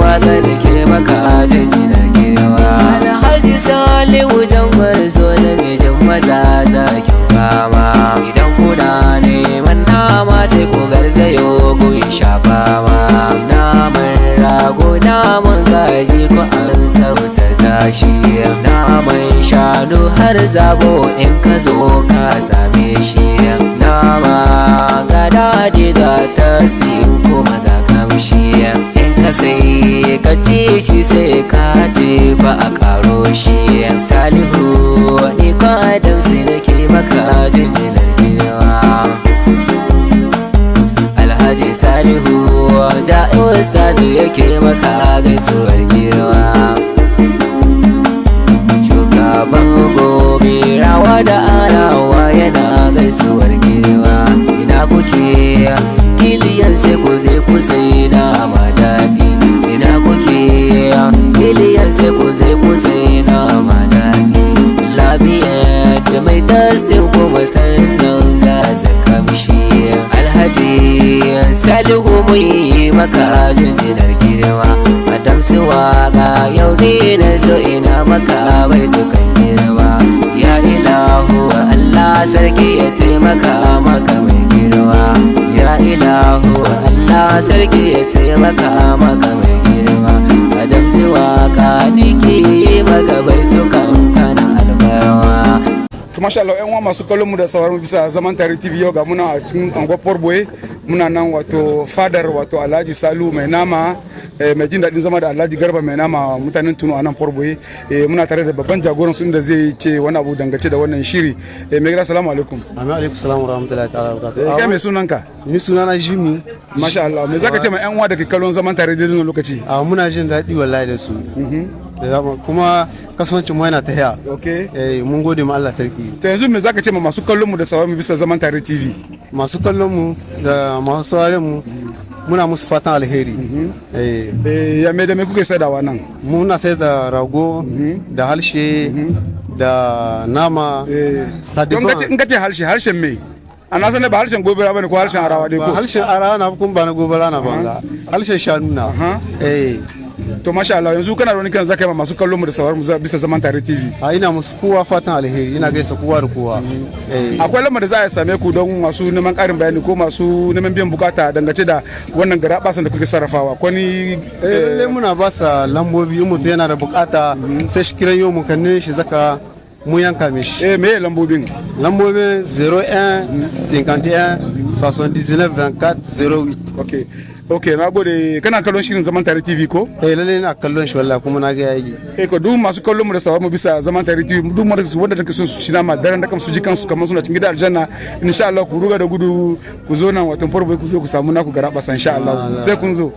waka da ke maka jinjina girma. Alhaji Salihu Jangwar zo da mijin maza zakin fama. Idan kuna neman nama sai ku garzayo gun shafa ma. Naman rago naman kaji ko an tsaftace shi. Naman shanu har zabo in ka zo ka same shi. Nama ga daɗi ga tasi kuma ga kamshi. In ka sai ka ci shi sai ka ce ba a ƙaro shi. Salihu ni ka adam sai nake maka jinjinar girma. Alhaji Salihu ja'i ustazu yake maka gaisuwar girma. Shugaban gobe rawa da arawa yana gaisuwar girma. Ina kuke kiliyan sai ku zai ku sai na madadi. Ina kuke kiliyan sai ku zai ku sai na madadi. Labiya da mai tastin kuma sannan ga zakamshi. Alhaji Salihu mun yi maka jinjinar girma. Adam su waka yau ne na zo ina maka baitukan girma. Ya ilahu Allah sarki ya taimaka maka mai girma. Ya ilahu Allah sarki ya taimaka maka mai girma. Adam su waka nike maka baitukan kana albarwa. Masha Allah ƴan uwa masu kallon mu da sauraron mu bisa Zaman Tare TV yau ga muna a cikin anguwar Port Boye. Muna nan wato fadar wato Alhaji Salihu mai nama mai jin daɗin zama da Alhaji Garba mai nama mutanen Tuno a nan Port Boye. Muna tare da babban jagoran su da zai ce wani abu dangace da wannan shiri. Mai gida assalamu alaikum. Amin alaikum salam wa rahmatullahi ta'ala wa barakatuh. Kai mai sunanka? Ni sunana Jimmy. Masha Allah. Me zaka ce ma ƴan uwa da ke kallon Zaman Tare da wannan lokaci? Muna jin daɗi wallahi da su. Kuma kasuwancin mu yana tahiya. Okay. Mun gode ma Allah sarki. To yanzu me zaka ce ma masu kallon mu da sauraron mu bisa Zaman Tare TV? Masu kallon mu da masu sauraron mu muna musu fatan alheri. Ya me da me kuke saidawa nan? Muna sai da rago da halshe da nama sadiban. In kace harshen me? Ana sanar ba harshen gobera bane ko harshen arawa dai ko? Harshen arawa na kun ba na gobera na ba. Harshen shanu na. To masha Allah yanzu kana da wani kan zaka yi masu kallon mu da sauraron mu bisa Zaman Tare TV. Ina musu kowa fatan alheri, ina gaisa kowa da kowa. Akwai lamar da za a same ku don masu neman karin bayani ko masu neman biyan bukata dangace da wannan gara basan da kuke sarrafawa. Ko ni lalle muna ba sa lambobi in mutum yana da bukata sai shi kiran yau mu kanne shi zaka mu yanka mishi. Me lambobin? Lambobin 01 51 79 24 08. Okay. Okay, na gode. Kana kallon shirin Zaman Tare TV ko? Lalle ina kallon shi wallahi kuma na ga yayi. Ko duk masu kallon mu da sawa mu bisa Zaman Tare TV duk wanda da son su shina ma daren da kan su ji kansu kamar suna cikin gidan aljanna insha Allah ku ruga da gudu ku zo nan watan farko ku zo ku samu naku garaba san insha Allah sai kun zo.